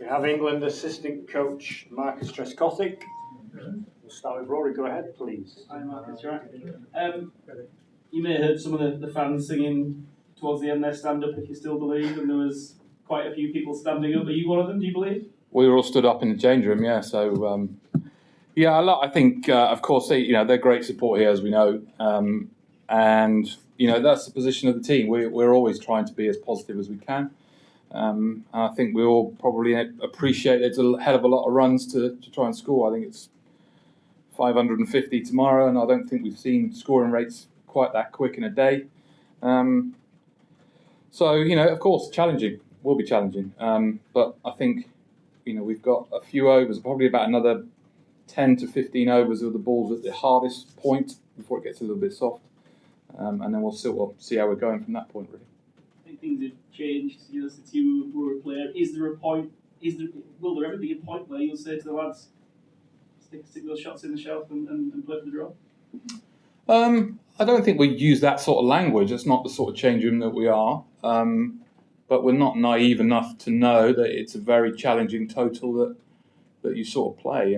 have England assistant coach Marcus Trescothick. We'll start with Rory. Go ahead, please. Hi, Marcus. Right. You may have heard some of the fans singing towards the end there, stand up if you still believe, and there was quite a few people standing up. Are you one of them, do you believe? We were all stood up in the change room, yeah. So, I think, of course, they're great support here, as we know. And, that's the position of the team. We're always trying to be as positive as we can. And I think we all probably appreciate it's a hell of a lot of runs to try and score. I think it's 550 tomorrow, and I don't think we've seen scoring rates quite that quick in a day. Of course, challenging. Will be challenging. But I think, we've got a few overs, probably about another 10 to 15 overs of the balls at the hardest point before it gets a little bit soft. And then we'll see how we're going from that point, really. I think things have changed, since you were a player. Will there ever be a point where you'll say to the lads, stick those shots in the shelf and play for the draw? I don't think we use that sort of language. It's not the sort of change room that we are. But we're not naive enough to know that it's a very challenging total that you sort of play.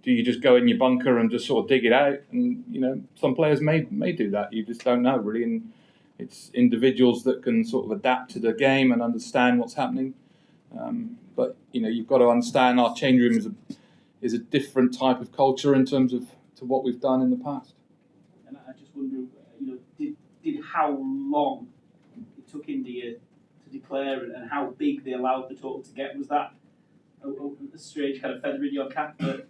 Do you just go in your bunker and just sort of dig it out? And, some players may do that. You just don't know, really. And it's individuals that can sort of adapt to the game and understand what's happening. But you've got to understand our change room is a different type of culture in terms of to what we've done in the past. And I just wonder, did how long it took India to declare and how big they allowed the total to get? Was that a strange kind of feather in your cap that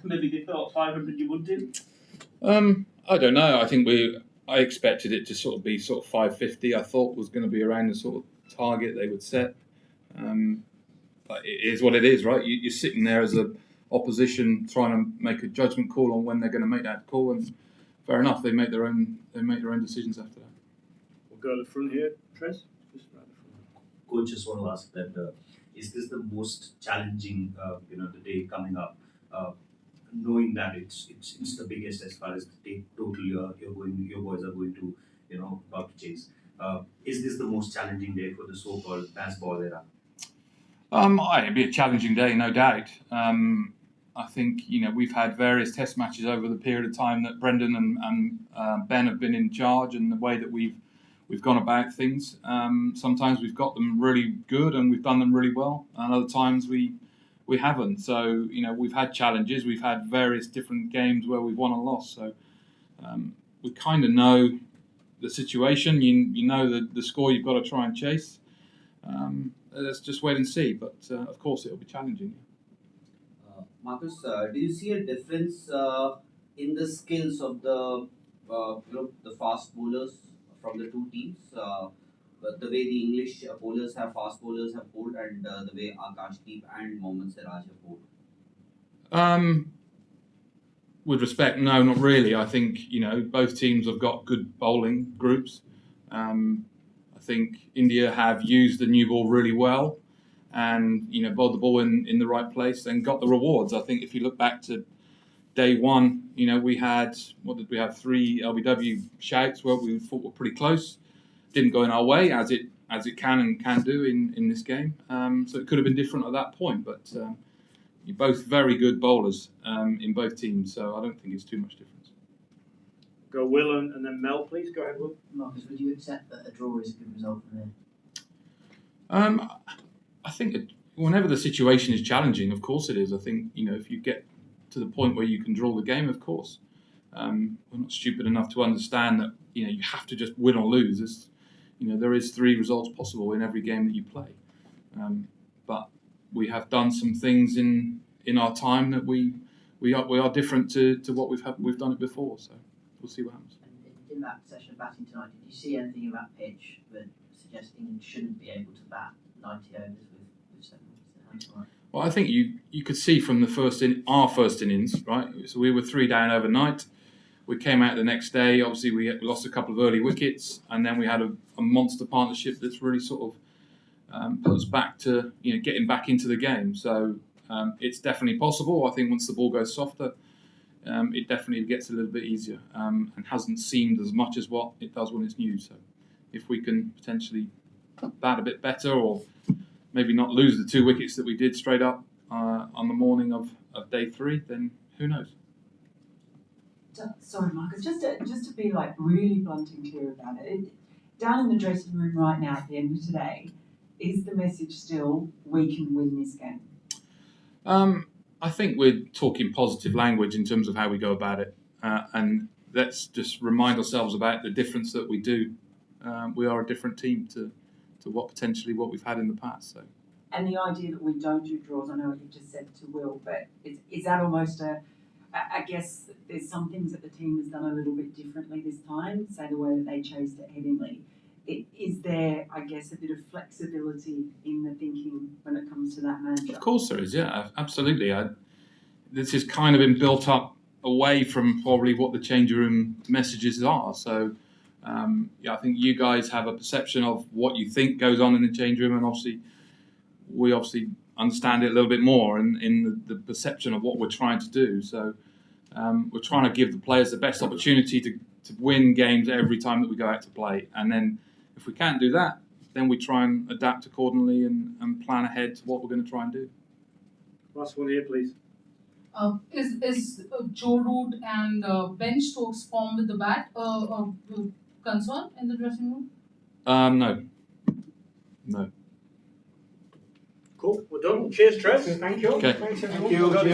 maybe they thought 500 you would do? I don't know. I think I expected it to sort of be 550. I thought was going to be around the sort of target they would set. But it is what it is, right? You're sitting there as a opposition trying to make a judgment call on when they're going to make that call, and fair enough, they make their own decisions after that. We'll go to the front here, Tres. Just right the front. Coach, just want to ask that is this the most challenging the day coming up, knowing that it's the biggest as far as the total your boys are going to about to chase. Is this the most challenging day for the so-called Revsportz era? It'd be a challenging day, no doubt. I think we've had various test matches over the period of time that Brendan and Ben have been in charge, and the way that we've gone about things. Sometimes we've got them really good and we've done them really well, and other times we haven't. So we've had challenges. We've had various different games where we've won and lost. So we kind of know the situation. You know the score you've got to try and chase. Let's just wait and see. But of course, it'll be challenging. Marcus, do you see a difference in the skills of the fast bowlers from the two teams? The way the English fast bowlers have bowled, and the way Akashdeep and Mohammad Siraj have bowled? With respect, no, not really. I think both teams have got good bowling groups. I think India have used the new ball really well, and bowled the ball in the right place and got the rewards. I think if you look back to day one, we had 3 LBW shouts where we thought were pretty close. Didn't go in our way as it can do in this game. So it could have been different at that point. But you're both very good bowlers in both teams, so I don't think it's too much difference. Go Will and then Mel, please. Go ahead, Will. Marcus, would you accept that a draw is a good result from there? I think whenever the situation is challenging, of course it is. I think if you get to the point where you can draw the game, of course. We're not stupid enough to understand that you have to just win or lose. There is 3 results possible in every game that you play. But we have done some things in our time that we are different to what we've done it before. So we'll see what happens. And in that session of batting tonight, did you see anything in that pitch that suggests England shouldn't be able to bat 90 overs with 7 minutes? Well, I think you could see from our first innings, right? So we were 3 down overnight. We came out the next day. Obviously, we lost a couple of early wickets, and then we had a monster partnership that's really sort of put us back to getting back into the game. So it's definitely possible. I think once the ball goes softer, it definitely gets a little bit easier and hasn't seemed as much as what it does when it's new. So if we can potentially bat a bit better or maybe not lose the 2 wickets that we did straight up on the morning of day 3, then who knows? Sorry, Marcus, just to be like really blunt and clear about it, down in the dressing room right now at the end of today, is the message still, we can win this game? I think we're talking positive language in terms of how we go about it, and let's just remind ourselves about the difference that we do. We are a different team to what we've had in the past. So. And the idea that we don't do draws, I know what you've just said to Will, but is that almost I guess there's some things that the team has done a little bit differently this time, say the way that they chased it Headingley. Is there, I guess, a bit of flexibility in the thinking when it comes to that mantra? Of course there is, yeah, absolutely. This has kind of been built up away from probably what the change room messages are. So, I think you guys have a perception of what you think goes on in the change room, and we understand it a little bit more in the perception of what we're trying to do. So, we're trying to give the players the best opportunity to win games every time that we go out to play, and then if we can't do that, then we try and adapt accordingly and plan ahead to what we're going to try and do. Last one here, please. Is Joe Root and Ben Stokes' form with the bat a concern in the dressing room? No. Cool, we're done. Cheers, Tres. Thank you. Okay. Thanks, everyone. Thank you.